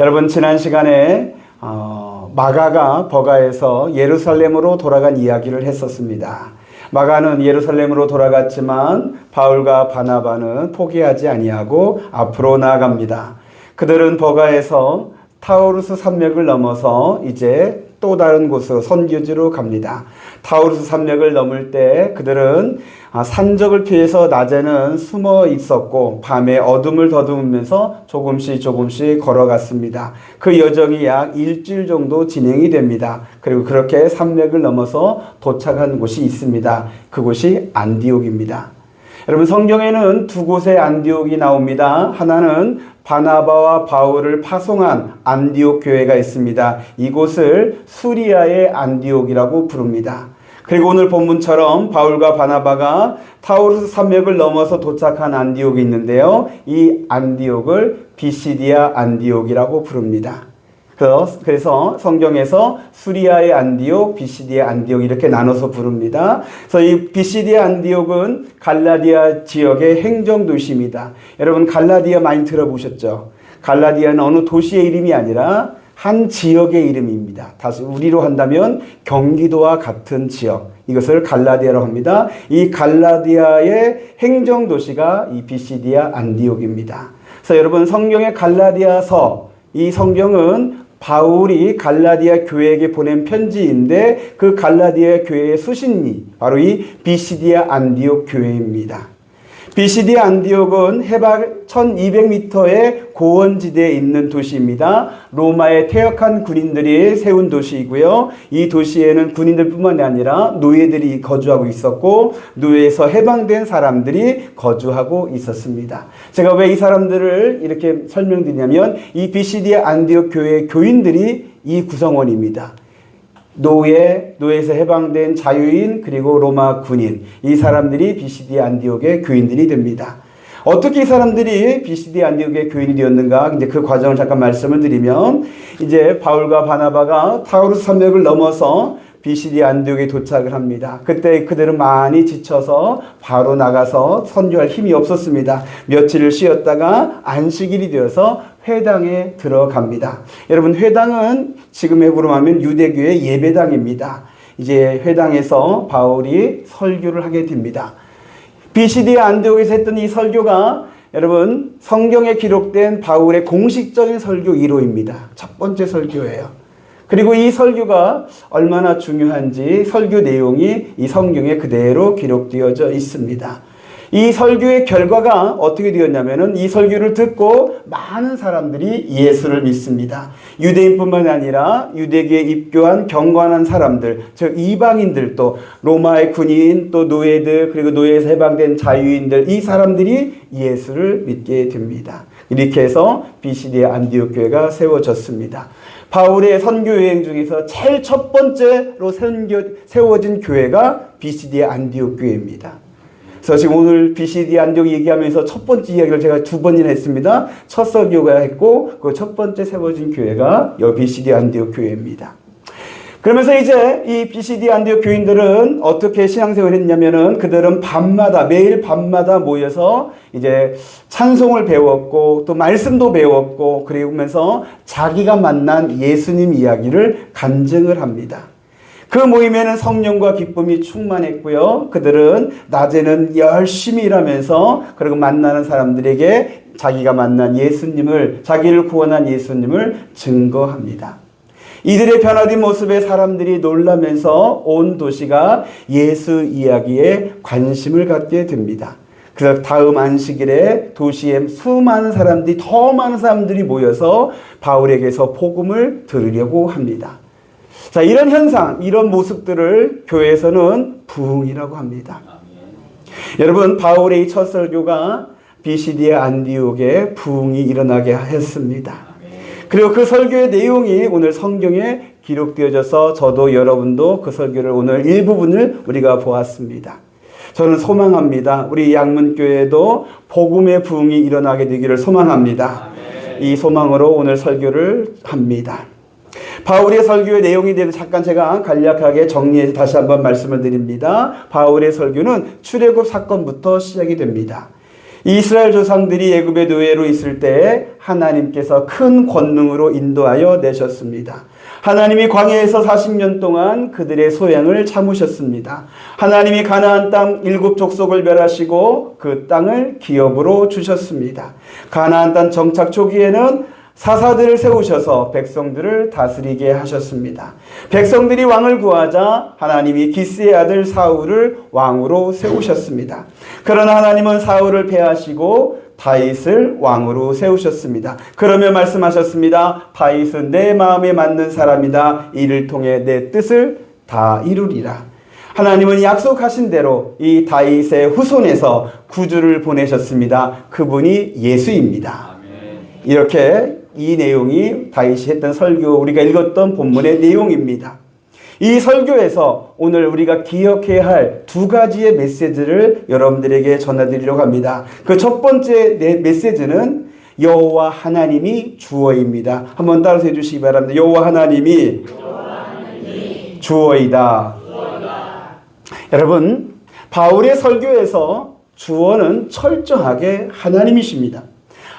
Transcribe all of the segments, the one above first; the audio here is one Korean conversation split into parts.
여러분, 지난 시간에 마가가 버가에서 예루살렘으로 돌아간 이야기를 했었습니다. 마가는 예루살렘으로 돌아갔지만 바울과 바나바는 포기하지 아니하고 앞으로 나아갑니다. 그들은 버가에서 타우루스 산맥을 넘어서 이제 또 다른 곳으로 선교지로 갑니다. 타우루스 산맥을 넘을 때 그들은 산적을 피해서 낮에는 숨어 있었고 밤에 어둠을 더듬으면서 조금씩 걸어갔습니다. 그 여정이 약 일주일 정도 진행이 됩니다. 그리고 그렇게 산맥을 넘어서 도착한 곳이 있습니다. 그곳이 안디옥입니다. 여러분, 성경에는 두 곳의 안디옥이 나옵니다. 하나는 바나바와 바울을 파송한 안디옥 교회가 있습니다. 이곳을 수리아의 안디옥이라고 부릅니다. 그리고 오늘 본문처럼 바울과 바나바가 타우루스 산맥을 넘어서 도착한 안디옥이 있는데요. 이 안디옥을 비시디아 안디옥이라고 부릅니다. 그래서 성경에서 수리아의 안디옥, 비시디아 안디옥 이렇게 나눠서 부릅니다. 그래서 이 비시디아 안디옥은 갈라디아 지역의 행정도시입니다. 여러분, 갈라디아 많이 들어보셨죠? 갈라디아는 어느 도시의 이름이 아니라 한 지역의 이름입니다. 다시 우리로 한다면 경기도와 같은 지역, 이것을 갈라디아라고 합니다. 이 갈라디아의 행정도시가 이 비시디아 안디옥입니다. 그래서 여러분, 성경의 갈라디아서, 이 성경은 바울이 갈라디아 교회에게 보낸 편지인데 그 갈라디아 교회의 수신리, 바로 이 비시디아 안디옥 교회입니다. 비시디아 안디옥은 해발 1200m의 고원지대에 있는 도시입니다. 로마의 퇴역한 군인들이 세운 도시이고요. 이 도시에는 군인들뿐만 아니라 노예들이 거주하고 있었고 노예에서 해방된 사람들이 거주하고 있었습니다. 제가 왜 이 사람들을 이렇게 설명드리냐면 이 비시디아 안디옥 교회의 교인들이 이 구성원입니다. 노예에서 해방된 자유인, 그리고 로마 군인, 이 사람들이 비시디아 안디옥의 교인들이 됩니다. 어떻게 이 사람들이 비시디아 안디옥의 교인이 되었는가? 이제 그 과정을 잠깐 말씀을 드리면, 이제 바울과 바나바가 타우루스 산맥을 넘어서 비시디아 안디옥에 도착을 합니다. 그때 그들은 많이 지쳐서 바로 나가서 선교할 힘이 없었습니다. 며칠을 쉬었다가 안식일이 되어서 회당에 들어갑니다. 여러분, 회당은 지금의 으로 하면 유대교의 예배당입니다. 이제 회당에서 바울이 설교를 하게 됩니다. 비시디아 안디옥에서 했던 이 설교가 여러분, 성경에 기록된 바울의 공식적인 설교 1호입니다. 첫 번째 설교예요. 그리고 이 설교가 얼마나 중요한지 설교 내용이 이 성경에 그대로 기록되어져 있습니다. 이 설교의 결과가 어떻게 되었냐면은 이 설교를 듣고 많은 사람들이 예수를 믿습니다. 유대인뿐만 아니라 유대교에 입교한 경건한 사람들, 즉 이방인들도, 로마의 군인, 또 노예들, 그리고 노예에서 해방된 자유인들, 이 사람들이 예수를 믿게 됩니다. 이렇게 해서 비시디아 안디옥 교회가 세워졌습니다. 바울의 선교 여행 중에서 제일 첫 번째로 세워진 교회가 비시디아 안디옥 교회입니다. 그래서 지금 오늘 비시디아 안디옥 얘기하면서 첫 번째 이야기를 제가 2번이나 했습니다. 첫 설교가 했고 그 첫 번째 세워진 교회가 이 비시디아 안디옥 교회입니다. 그러면서 이제 이 비시디아 안디옥 교인들은 어떻게 신앙생활을 했냐면은 그들은 매일 밤마다 모여서 이제 찬송을 배웠고 또 말씀도 배웠고 그러면서 자기가 만난 예수님 이야기를 간증을 합니다. 그 모임에는 성령과 기쁨이 충만했고요. 그들은 낮에는 열심히 일하면서 그리고 만나는 사람들에게 자기가 만난 예수님을, 자기를 구원한 예수님을 증거합니다. 이들의 변화된 모습에 사람들이 놀라면서 온 도시가 예수 이야기에 관심을 갖게 됩니다. 그래서 다음 안식일에 도시에 더 많은 사람들이 모여서 바울에게서 복음을 들으려고 합니다. 자, 이런 현상, 이런 모습들을 교회에서는 부흥이라고 합니다. 여러분, 바울의 첫 설교가 비시디아 안디옥에 부흥이 일어나게 했습니다. 그리고 그 설교의 내용이 오늘 성경에 기록되어져서 저도 여러분도 그 설교를 오늘 일부분을 우리가 보았습니다. 저는 소망합니다. 우리 양문교회도 복음의 부흥이 일어나게 되기를 소망합니다. 이 소망으로 오늘 설교를 합니다. 바울의 설교의 내용에 대해서 잠깐 제가 간략하게 정리해서 다시 한번 말씀을 드립니다. 바울의 설교는 출애굽 사건부터 시작이 됩니다. 이스라엘 조상들이 애굽의 노예로 있을 때 하나님께서 큰 권능으로 인도하여 내셨습니다. 하나님이 광야에서 40년 동안 그들의 소양을 참으셨습니다. 하나님이 가나안 땅 7족속을 멸하시고 그 땅을 기업으로 주셨습니다. 가나안 땅 정착 초기에는 사사들을 세우셔서 백성들을 다스리게 하셨습니다. 백성들이 왕을 구하자 하나님이 기스의 아들 사울을 왕으로 세우셨습니다. 그러나 하나님은 사울을 패하시고 다윗을 왕으로 세우셨습니다. 그러며 말씀하셨습니다. 다윗은 내 마음에 맞는 사람이다. 이를 통해 내 뜻을 다 이루리라. 하나님은 약속하신 대로 이 다윗의 후손에서 구주를 보내셨습니다. 그분이 예수입니다. 이렇게 이 내용이 다윗이 했던 설교, 우리가 읽었던 본문의 내용입니다. 이 설교에서 오늘 우리가 기억해야 할 2가지의 메시지를 여러분들에게 전해드리려고 합니다. 그 첫 번째 메시지는 여호와 하나님이 주어입니다. 한번 따라서 해주시기 바랍니다. 여호와 하나님이 주어이다. 여러분, 바울의 설교에서 주어는 철저하게 하나님이십니다.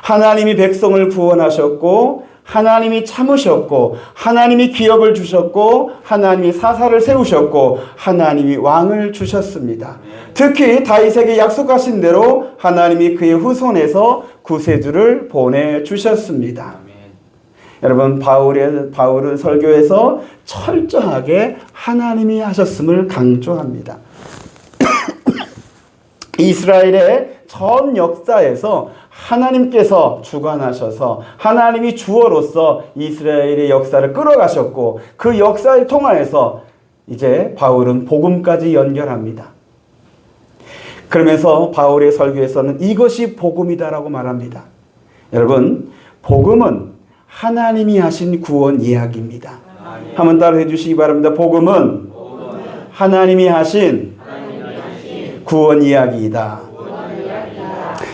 하나님이 백성을 구원하셨고, 하나님이 참으셨고, 하나님이 기업을 주셨고, 하나님이 사사를 세우셨고, 하나님이 왕을 주셨습니다. 특히 다윗에게 약속하신 대로 하나님이 그의 후손에서 구세주를 보내주셨습니다. 여러분, 바울은 설교에서 철저하게 하나님이 하셨음을 강조합니다. 이스라엘의 전 역사에서 하나님께서 주관하셔서 하나님이 주어로서 이스라엘의 역사를 끌어가셨고, 그 역사를 통하여서 이제 바울은 복음까지 연결합니다. 그러면서 바울의 설교에서는 이것이 복음이다라고 말합니다. 여러분, 복음은 하나님이 하신 구원 이야기입니다. 한번 따라해 주시기 바랍니다. 복음은 하나님이 하신 구원 이야기이다.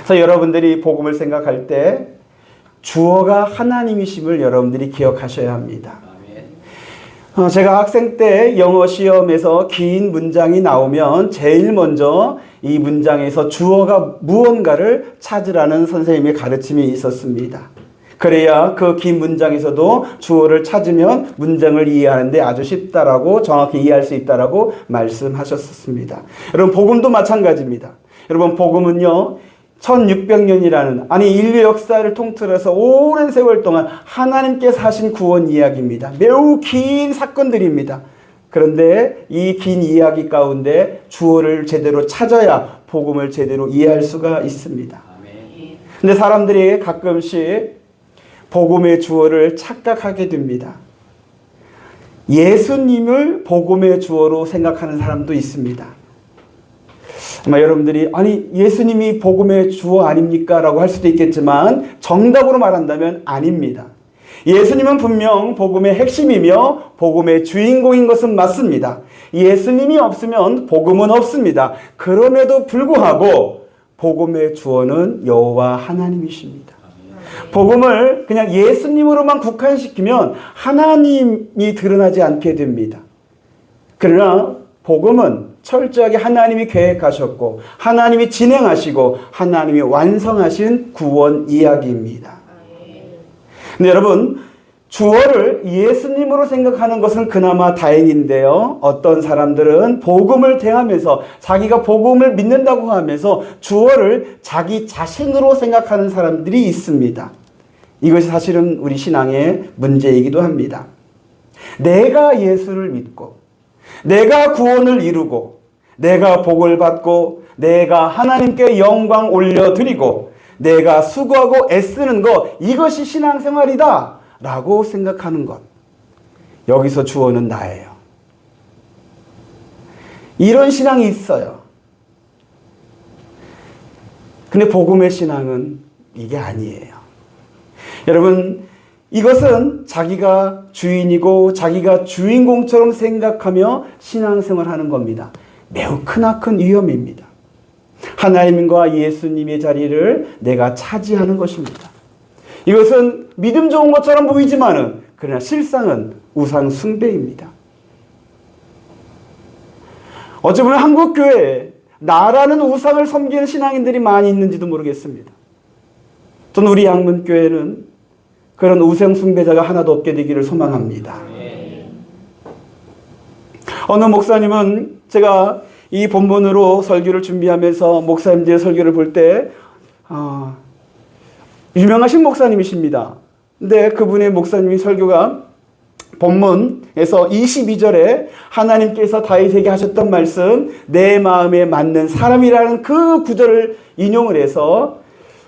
그래서 여러분들이 복음을 생각할 때 주어가 하나님이심을 여러분들이 기억하셔야 합니다. 제가 학생 때 영어 시험에서 긴 문장이 나오면 제일 먼저 이 문장에서 주어가 무언가를 찾으라는 선생님의 가르침이 있었습니다. 그래야 그 긴 문장에서도 주어를 찾으면 문장을 이해하는데 아주 쉽다라고, 정확히 이해할 수 있다라고 말씀하셨습니다. 여러분, 복음도 마찬가지입니다. 여러분, 복음은요, 1600년이라는, 아니 인류 역사를 통틀어서 오랜 세월 동안 하나님께서 하신 구원 이야기입니다. 매우 긴 사건들입니다. 그런데 이 긴 이야기 가운데 주어를 제대로 찾아야 복음을 제대로 이해할 수가 있습니다. 근데 사람들이 가끔씩 복음의 주어를 착각하게 됩니다. 예수님을 복음의 주어로 생각하는 사람도 있습니다. 아마 여러분들이 아니 예수님이 복음의 주어 아닙니까? 라고 할 수도 있겠지만 정답으로 말한다면 아닙니다. 예수님은 분명 복음의 핵심이며 복음의 주인공인 것은 맞습니다. 예수님이 없으면 복음은 없습니다. 그럼에도 불구하고 복음의 주어는 여호와 하나님이십니다. 복음을 그냥 예수님으로만 국한시키면 하나님이 드러나지 않게 됩니다. 그러나 복음은 철저하게 하나님이 계획하셨고 하나님이 진행하시고 하나님이 완성하신 구원 이야기입니다. 근데 여러분, 주어를 예수님으로 생각하는 것은 그나마 다행인데요, 어떤 사람들은 복음을 대하면서 자기가 복음을 믿는다고 하면서 주어를 자기 자신으로 생각하는 사람들이 있습니다. 이것이 사실은 우리 신앙의 문제이기도 합니다. 내가 예수를 믿고 내가 구원을 이루고 내가 복을 받고 내가 하나님께 영광 올려드리고 내가 수고하고 애쓰는 것, 이것이 신앙생활이다 라고 생각하는 것, 여기서 주어는 나예요. 이런 신앙이 있어요. 근데 복음의 신앙은 이게 아니에요. 여러분, 이것은 자기가 주인이고 자기가 주인공처럼 생각하며 신앙생활하는 겁니다. 매우 크나큰 위험입니다. 하나님과 예수님의 자리를 내가 차지하는 것입니다. 이것은 믿음 좋은 것처럼 보이지만은 그러나 실상은 우상 숭배입니다. 어찌 보면 한국교회에 나라는 우상을 섬기는 신앙인들이 많이 있는지도 모르겠습니다. 저는 우리 양문교회는 그런 우상 숭배자가 하나도 없게 되기를 소망합니다. 어느 목사님은 제가 이 본문으로 설교를 준비하면서 목사님들의 설교를 볼 때 유명하신 목사님이십니다. 근데 그분의 목사님이 설교가 본문에서 22절에 하나님께서 다윗에게 하셨던 말씀, 내 마음에 맞는 사람이라는 그 구절을 인용을 해서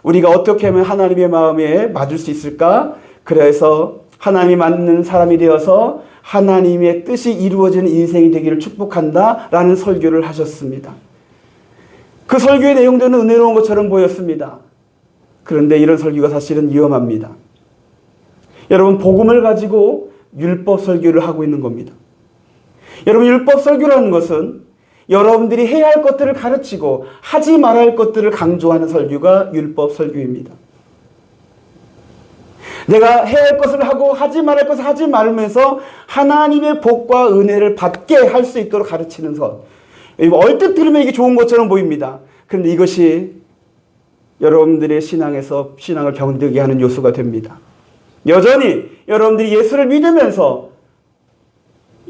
우리가 어떻게 하면 하나님의 마음에 맞을 수 있을까? 그래서 하나님이 맞는 사람이 되어서 하나님의 뜻이 이루어지는 인생이 되기를 축복한다 라는 설교를 하셨습니다. 그 설교의 내용들은 은혜로운 것처럼 보였습니다. 그런데 이런 설교가 사실은 위험합니다. 여러분, 복음을 가지고 율법 설교를 하고 있는 겁니다. 여러분, 율법 설교라는 것은 여러분들이 해야 할 것들을 가르치고 하지 말아야 할 것들을 강조하는 설교가 율법 설교입니다. 내가 해야 할 것을 하고 하지 말아야 할 것을 하지 말면서 하나님의 복과 은혜를 받게 할 수 있도록 가르치는 것. 얼뜻 들으면 이게 좋은 것처럼 보입니다. 그런데 이것이 여러분들의 신앙에서 신앙을 병들게 하는 요소가 됩니다. 여전히 여러분들이 예수를 믿으면서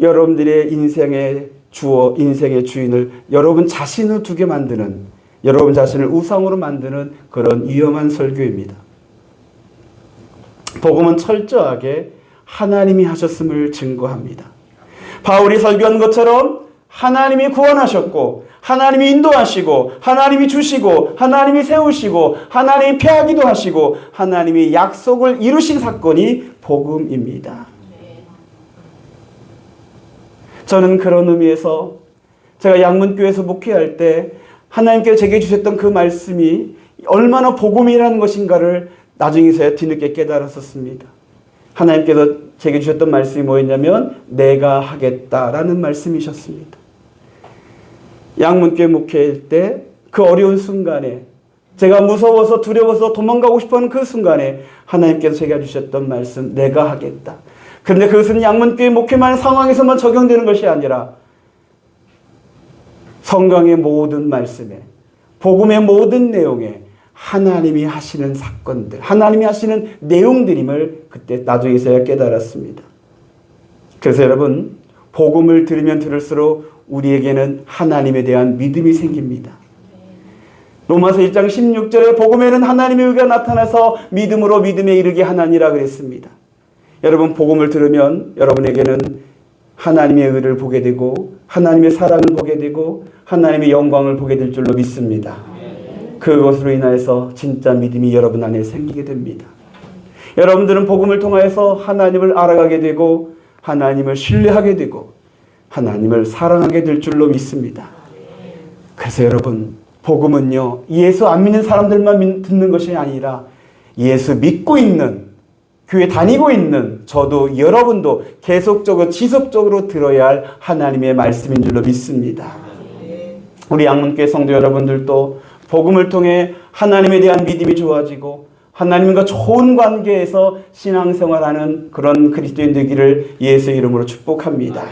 여러분들의 인생의 주어, 인생의 주인을 여러분 자신을 두게 만드는, 여러분 자신을 우상으로 만드는 그런 위험한 설교입니다. 복음은 철저하게 하나님이 하셨음을 증거합니다. 바울이 설교한 것처럼 하나님이 구원하셨고, 하나님이 인도하시고, 하나님이 주시고, 하나님이 세우시고, 하나님이 폐하기도 하시고, 하나님이 약속을 이루신 사건이 복음입니다. 저는 그런 의미에서 제가 양문교회에서 목회할 때 하나님께서 제게 주셨던 그 말씀이 얼마나 복음이라는 것인가를 나중에서야 뒤늦게 깨달았었습니다. 하나님께서 제게 주셨던 말씀이 뭐였냐면 내가 하겠다라는 말씀이셨습니다. 양문교회 목회할 때 그 어려운 순간에 제가 무서워서 두려워서 도망가고 싶어하는 그 순간에 하나님께서 제가 주셨던 말씀 내가 하겠다. 그런데 그것은 양문교회 목회만 상황에서만 적용되는 것이 아니라 성경의 모든 말씀에, 복음의 모든 내용에 하나님이 하시는 사건들, 하나님이 하시는 내용들임을 그때 나중에서야 깨달았습니다. 그래서 여러분, 복음을 들으면 들을수록 우리에게는 하나님에 대한 믿음이 생깁니다. 로마서 1장 16절에 복음에는 하나님의 의가 나타나서 믿음으로 믿음에 이르게 하나니라 그랬습니다. 여러분, 복음을 들으면 여러분에게는 하나님의 의를 보게 되고 하나님의 사랑을 보게 되고 하나님의 영광을 보게 될 줄로 믿습니다. 그것으로 인하여서 진짜 믿음이 여러분 안에 생기게 됩니다. 여러분들은 복음을 통하여서 하나님을 알아가게 되고 하나님을 신뢰하게 되고 하나님을 사랑하게 될 줄로 믿습니다. 그래서 여러분, 복음은요, 예수 안 믿는 사람들만 듣는 것이 아니라 예수 믿고 있는, 교회 다니고 있는 저도 여러분도 계속적으로 지속적으로 들어야 할 하나님의 말씀인 줄로 믿습니다. 우리 양문교회 성도 여러분들도 복음을 통해 하나님에 대한 믿음이 좋아지고 하나님과 좋은 관계에서 신앙생활하는 그런 그리스도인 되기를 예수의 이름으로 축복합니다.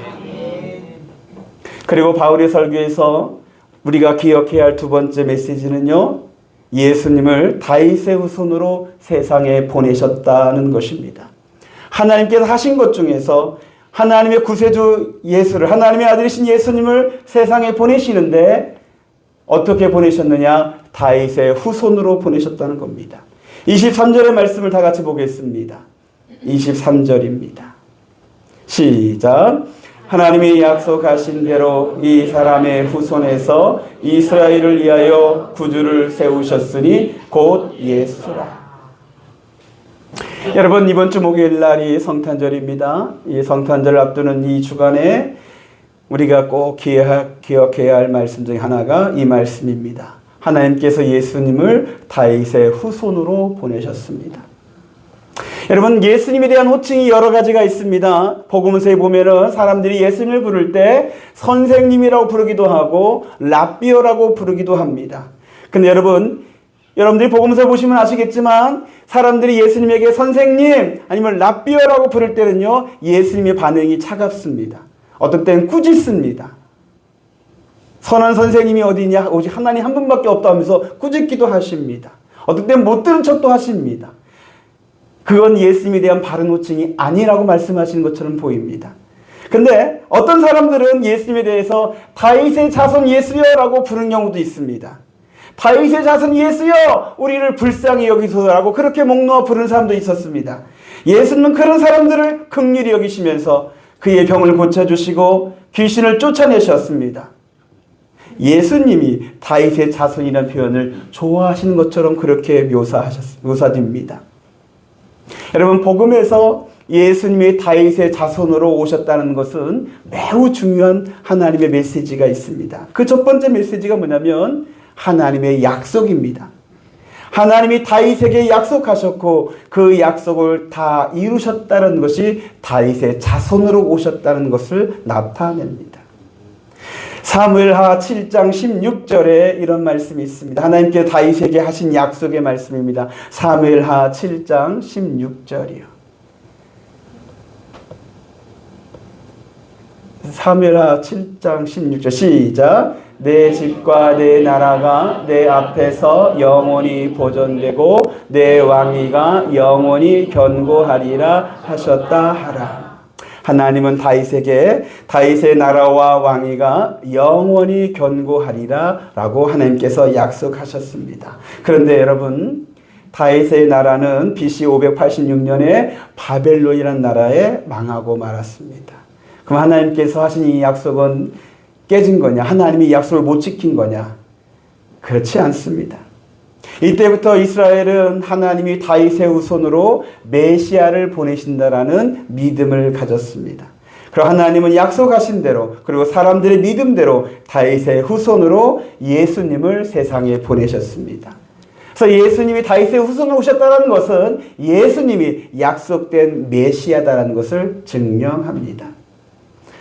그리고 바울의 설교에서 우리가 기억해야 할 두 번째 메시지는요, 예수님을 다윗의 후손으로 세상에 보내셨다는 것입니다. 하나님께서 하신 것 중에서 하나님의 구세주 예수를, 하나님의 아들이신 예수님을 세상에 보내시는데 어떻게 보내셨느냐? 다윗의 후손으로 보내셨다는 겁니다. 23절의 말씀을 다 같이 보겠습니다. 23절입니다. 시작. 하나님이 약속하신 대로 이 사람의 후손에서 이스라엘을 위하여 구주를 세우셨으니 곧 예수라. 여러분, 이번 주 목요일 날이 성탄절입니다. 이 성탄절을 앞두는 이 주간에 우리가 꼭 기억해야 할 말씀 중에 하나가 이 말씀입니다. 하나님께서 예수님을 다윗의 후손으로 보내셨습니다. 여러분, 예수님에 대한 호칭이 여러 가지가 있습니다. 복음서에 보면은 사람들이 예수님을 부를 때 선생님이라고 부르기도 하고 랍비어라고 부르기도 합니다. 근데 여러분들이 복음서 보시면 아시겠지만 사람들이 예수님에게 선생님 아니면 랍비어라고 부를 때는요, 예수님의 반응이 차갑습니다. 어떤 때는 꾸짖습니다. 선한 선생님이 어디냐? 오직 하나님 한 분밖에 없다 하면서 꾸짖기도 하십니다. 어떨 땐 못 들은 척도 하십니다. 그건 예수님에 대한 바른 호칭이 아니라고 말씀하시는 것처럼 보입니다. 근데 어떤 사람들은 예수님에 대해서 다윗의 자손 예수여 라고 부르는 경우도 있습니다. 다윗의 자손 예수여 우리를 불쌍히 여기소서라고 그렇게 목 놓아 부르는 사람도 있었습니다. 예수님은 그런 사람들을 긍휼히 여기시면서 그의 병을 고쳐주시고 귀신을 쫓아내셨습니다. 예수님이 다윗의 자손이라는 표현을 좋아하시는 것처럼 그렇게 묘사됩니다. 여러분, 복음에서 예수님이 다윗의 자손으로 오셨다는 것은 매우 중요한 하나님의 메시지가 있습니다. 그 첫 번째 메시지가 뭐냐면 하나님의 약속입니다. 하나님이 다윗에게 약속하셨고 그 약속을 다 이루셨다는 것이 다윗의 자손으로 오셨다는 것을 나타냅니다. 사무엘하 7장 16절에 이런 말씀이 있습니다. 하나님께 다윗에게 하신 약속의 말씀입니다. 사무엘하 7장 16절이요. 사무엘하 7장 16절 시작. 내 집과 내 나라가 내 앞에서 영원히 보존되고 내 왕위가 영원히 견고하리라 하셨다 하라. 하나님은 다윗에게 다윗의 나라와 왕위가 영원히 견고하리라 라고 하나님께서 약속하셨습니다. 그런데 여러분, 다윗의 나라는 BC 586년에 바벨론이라는 나라에 망하고 말았습니다. 그럼 하나님께서 하신 이 약속은 깨진 거냐? 하나님이 약속을 못 지킨 거냐? 그렇지 않습니다. 이때부터 이스라엘은 하나님이 다윗의 후손으로 메시아를 보내신다라는 믿음을 가졌습니다. 그리고 하나님은 약속하신 대로 그리고 사람들의 믿음대로 다윗의 후손으로 예수님을 세상에 보내셨습니다. 그래서 예수님이 다윗의 후손으로 오셨다는 것은 예수님이 약속된 메시아다라는 것을 증명합니다.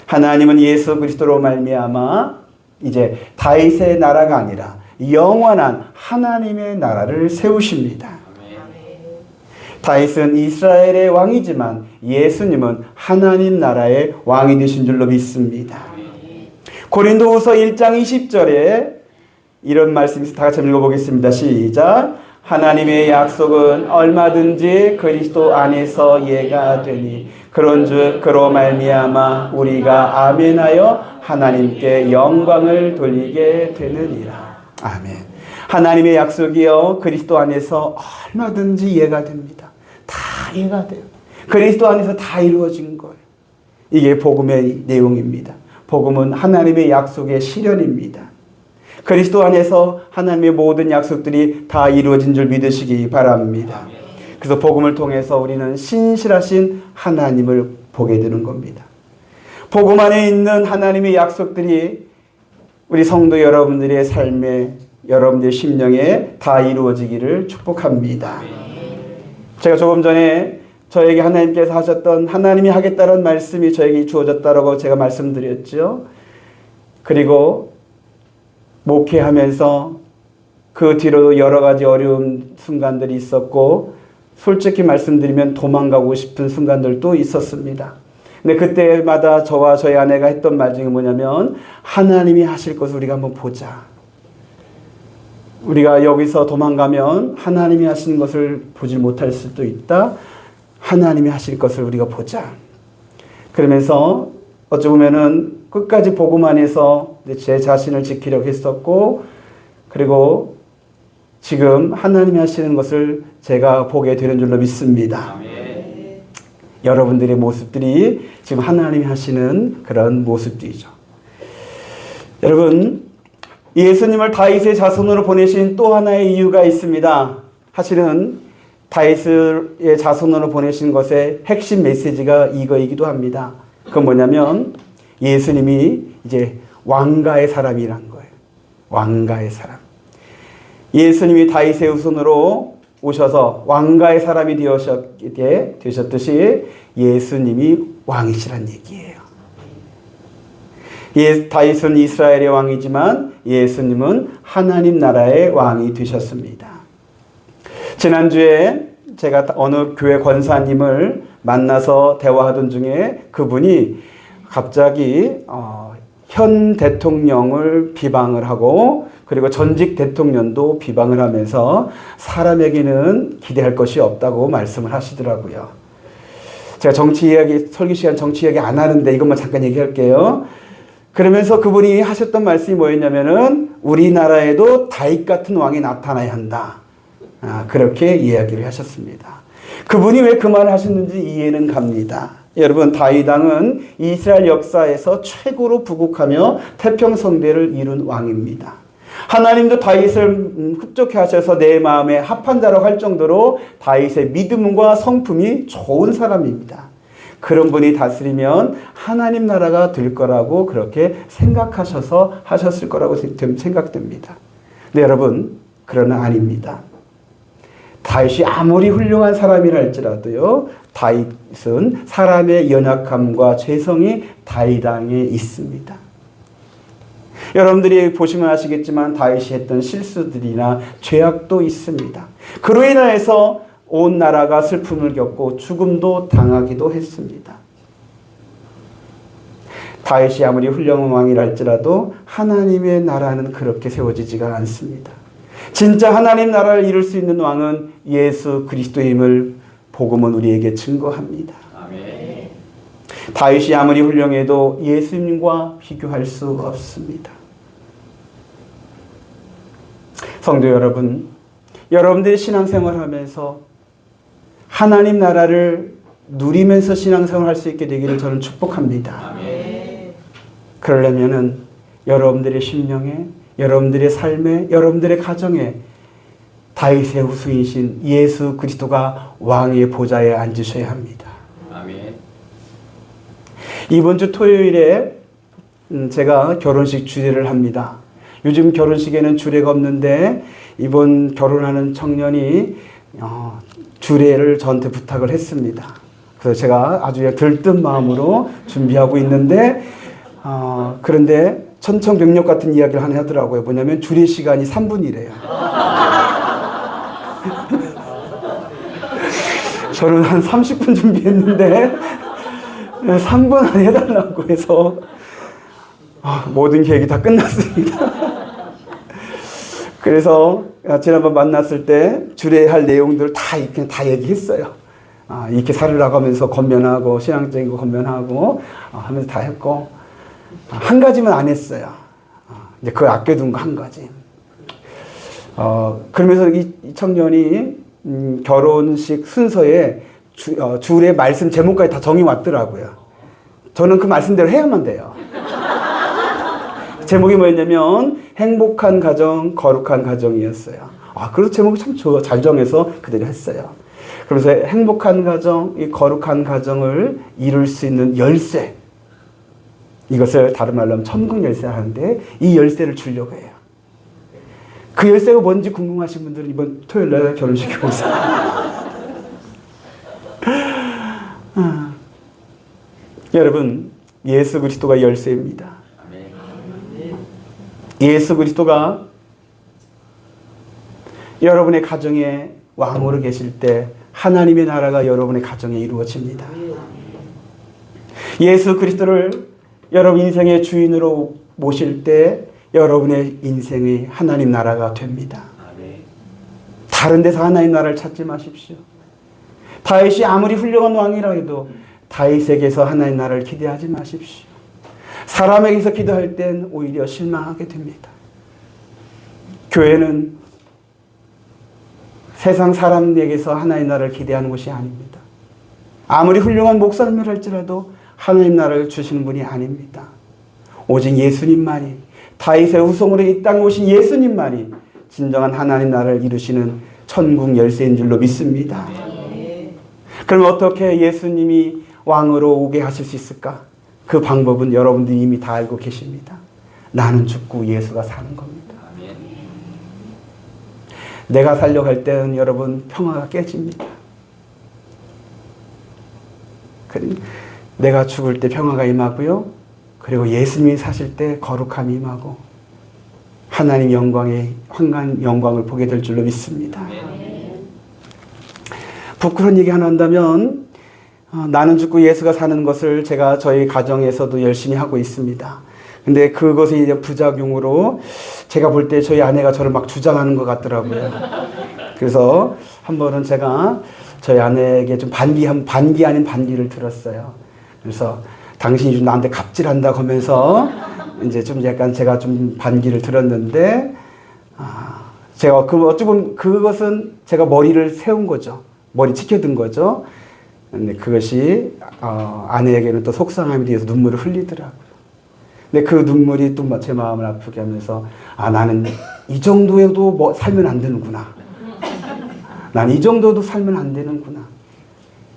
하나님은 예수 그리스도로 말미암아 이제 다윗의 나라가 아니라 영원한 하나님의 나라를 세우십니다. 다윗은 이스라엘의 왕이지만 예수님은 하나님 나라의 왕이 되신 줄로 믿습니다. 고린도후서 1장 20절에 이런 말씀이 다 같이 읽어보겠습니다. 시작. 하나님의 약속은 얼마든지 그리스도 안에서 예가 되니 그런즉 그로 말미암아 우리가 아멘하여 하나님께 영광을 돌리게 되느니라. 아멘. 하나님의 약속이요 그리스도 안에서 얼마든지 이해가 됩니다. 다 이해가 돼요. 그리스도 안에서 다 이루어진 거예요. 이게 복음의 내용입니다. 복음은 하나님의 약속의 실현입니다. 그리스도 안에서 하나님의 모든 약속들이 다 이루어진 줄 믿으시기 바랍니다. 그래서 복음을 통해서 우리는 신실하신 하나님을 보게 되는 겁니다. 복음 안에 있는 하나님의 약속들이 우리 성도 여러분들의 삶에 여러분들의 심령에 다 이루어지기를 축복합니다. 제가 조금 전에 저에게 하나님께서 하셨던 하나님이 하겠다는 말씀이 저에게 주어졌다고 제가 말씀드렸죠. 그리고 목회하면서 그 뒤로도 여러 가지 어려운 순간들이 있었고 솔직히 말씀드리면 도망가고 싶은 순간들도 있었습니다. 근데 그때마다 저와 저희 아내가 했던 말 중에 뭐냐면 하나님이 하실 것을 우리가 한번 보자. 우리가 여기서 도망가면 하나님이 하시는 것을 보지 못할 수도 있다. 하나님이 하실 것을 우리가 보자. 그러면서 어찌 보면은 끝까지 복음 안에서 제 자신을 지키려고 했었고 그리고 지금 하나님이 하시는 것을 제가 보게 되는 줄로 믿습니다. 여러분들의 모습들이 지금 하나님이 하시는 그런 모습들이죠. 여러분, 예수님을 다윗의 자손으로 보내신 또 하나의 이유가 있습니다. 사실은 다윗의 자손으로 보내신 것의 핵심 메시지가 이거이기도 합니다. 그건 뭐냐면 예수님이 이제 왕가의 사람이란 거예요. 왕가의 사람. 예수님이 다윗의 후손으로 오셔서 왕가의 사람이 되셨듯이 예수님이 왕이시란 얘기예요. 다윗은 이스라엘의 왕이지만 예수님은 하나님 나라의 왕이 되셨습니다. 지난주에 제가 어느 교회 권사님을 만나서 대화하던 중에 그분이 갑자기 현 대통령을 비방을 하고 그리고 전직 대통령도 비방을 하면서 사람에게는 기대할 것이 없다고 말씀을 하시더라고요. 제가 정치 이야기, 설교 시간 정치 이야기 안 하는데 이것만 잠깐 얘기할게요. 그러면서 그분이 하셨던 말씀이 뭐였냐면은 우리나라에도 다윗 같은 왕이 나타나야 한다. 그렇게 이야기를 하셨습니다. 그분이 왜 그 말을 하셨는지 이해는 갑니다. 여러분, 다윗 왕은 이스라엘 역사에서 최고로 부국하며 태평성대를 이룬 왕입니다. 하나님도 다윗을 흡족해 하셔서 내 마음에 합한 자라고 할 정도로 다윗의 믿음과 성품이 좋은 사람입니다. 그런 분이 다스리면 하나님 나라가 될 거라고 그렇게 생각하셔서 하셨을 거라고 생각됩니다. 네, 여러분, 그러나 아닙니다. 다윗이 아무리 훌륭한 사람이라 할지라도요, 다윗은 사람의 연약함과 죄성이 다윗 안에 있습니다. 여러분들이 보시면 아시겠지만 다윗이 했던 실수들이나 죄악도 있습니다. 그로 인하여서 온 나라가 슬픔을 겪고 죽음도 당하기도 했습니다. 다윗이 아무리 훌륭한 왕이라 할지라도 하나님의 나라는 그렇게 세워지지가 않습니다. 진짜 하나님 나라를 이룰 수 있는 왕은 예수 그리스도임을 복음은 우리에게 증거합니다. 아멘. 다윗이 아무리 훌륭해도 예수님과 비교할 수 없습니다. 성도 여러분, 여러분들이 신앙생활을 하면서 하나님 나라를 누리면서 신앙생활을 할 수 있게 되기를 저는 축복합니다. 아멘. 그러려면은 여러분들의 심령에, 여러분들의 삶에, 여러분들의 가정에 다윗의 후손이신 예수 그리스도가 왕의 보좌에 앉으셔야 합니다. 아멘. 이번 주 토요일에 제가 결혼식 주례를 합니다. 요즘 결혼식에는 주례가 없는데 이번 결혼하는 청년이 주례를 저한테 부탁을 했습니다. 그래서 제가 아주 들뜬 마음으로 준비하고 있는데 그런데 천청병력 같은 이야기를 하나 하더라고요. 뭐냐면 주례 시간이 3분이래요. 저는 한 30분 준비했는데 3분 안에 해달라고 해서 모든 계획이 다 끝났습니다. 그래서 지난번 만났을 때 주례할 내용들을 다 얘기했어요. 이렇게 살으라고 하면서 권면하고 신앙적인 거 권면하고 하면서 다 했고 한 가지만 안 했어요. 이제 그걸 아껴둔 거 한 가지. 그러면서 이 청년이 결혼식 순서에 주례 말씀 제목까지 다 정해 왔더라고요. 저는 그 말씀대로 해야만 돼요. 제목이 뭐였냐면 행복한 가정, 거룩한 가정이었어요. 그래서 제목이 참 잘 정해서 그대로 했어요. 그래서 행복한 가정, 이 거룩한 가정을 이룰 수 있는 열쇠, 이것을 다른 말로 하면 천국 열쇠 하는데 이 열쇠를 주려고 해요. 그 열쇠가 뭔지 궁금하신 분들은 이번 토요일 날 결혼식에 오세요. 여러분, 예수 그리스도가 열쇠입니다. 예수 그리스도가 여러분의 가정에 왕으로 계실 때 하나님의 나라가 여러분의 가정에 이루어집니다. 예수 그리스도를 여러분 인생의 주인으로 모실 때 여러분의 인생의 하나님 나라가 됩니다. 다른 데서 하나님 나라를 찾지 마십시오. 다윗이 아무리 훌륭한 왕이라 해도 다윗에게서 하나님 나라를 기대하지 마십시오. 사람에게서 기도할 땐 오히려 실망하게 됩니다. 교회는 세상 사람에게서 하나님 나라를 기대하는 것이 아닙니다. 아무리 훌륭한 목사님을 할지라도 하나님 나라를 주시는 분이 아닙니다. 오직 예수님만이, 다윗의 후손으로 이 땅에 오신 예수님만이 진정한 하나님 나라를 이루시는 천국 열쇠인 줄로 믿습니다. 그럼 어떻게 예수님이 왕으로 오게 하실 수 있을까? 그 방법은 여러분들이 이미 다 알고 계십니다. 나는 죽고 예수가 사는 겁니다. 내가 살려고 할 때는 여러분 평화가 깨집니다. 내가 죽을 때 평화가 임하고요. 그리고 예수님이 사실 때 거룩함이 임하고 하나님 영광의 황간 영광을 보게 될 줄로 믿습니다. 부끄러운 얘기 하나 한다면 나는 죽고 예수가 사는 것을 제가 저희 가정에서도 열심히 하고 있습니다. 근데 그것의 이제 부작용으로 제가 볼 때 저희 아내가 저를 막 주장하는 것 같더라고요. 그래서 한 번은 제가 저희 아내에게 좀 반기 아닌 반기를 들었어요. 그래서 당신이 좀 나한테 갑질한다고 하면서 이제 좀 약간 제가 좀 반기를 들었는데, 제가 어찌 보면 그것은 제가 머리를 세운 거죠. 머리 치켜든 거죠. 근데 그것이 아내에게는 또 속상함이 되어서 눈물을 흘리더라고요. 근데 그 눈물이 또 제 마음을 아프게 하면서 나는 이 정도에도 살면 안 되는구나. 난 이 정도도 살면 안 되는구나.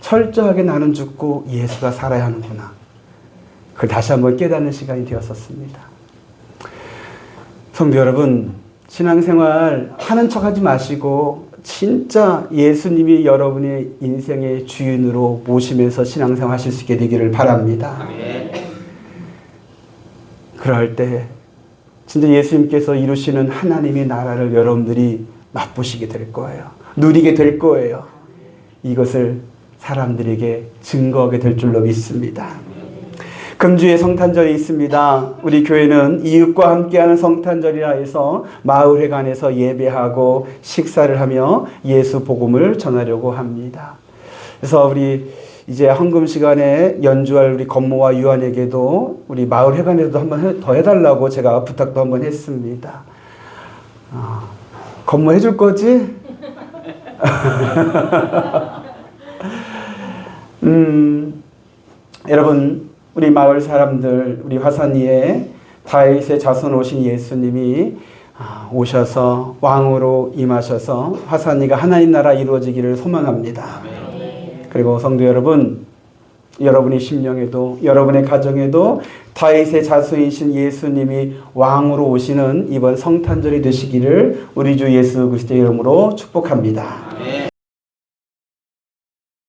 철저하게 나는 죽고 예수가 살아야 하는구나. 그걸 다시 한번 깨닫는 시간이 되었었습니다. 성도 여러분, 신앙생활 하는 척하지 마시고 진짜 예수님이 여러분의 인생의 주인으로 모시면서 신앙생활 하실 수 있게 되기를 바랍니다. 아멘. 그럴 때 진짜 예수님께서 이루시는 하나님의 나라를 여러분들이 맛보시게 될 거예요. 누리게 될 거예요. 이것을 사람들에게 증거하게 될 줄로 믿습니다. 금주에 성탄절이 있습니다. 우리 교회는 이웃과 함께하는 성탄절이라 해서 마을회관에서 예배하고 식사를 하며 예수 복음을 전하려고 합니다. 그래서 우리 이제 헌금 시간에 연주할 우리 건모와 유한에게도 우리 마을회관에서도 한번 더 해달라고 제가 부탁도 한번 했습니다. 건모 해줄 거지? 여러분, 우리 마을 사람들, 우리 화산이에 다윗의 자손 오신 예수님이 오셔서 왕으로 임하셔서 화산이가 하나님 나라 이루어지기를 소망합니다. 그리고 성도 여러분, 여러분의 심령에도 여러분의 가정에도 다윗의 자손이신 예수님이 왕으로 오시는 이번 성탄절이 되시기를 우리 주 예수 그리스도의 이름으로 축복합니다.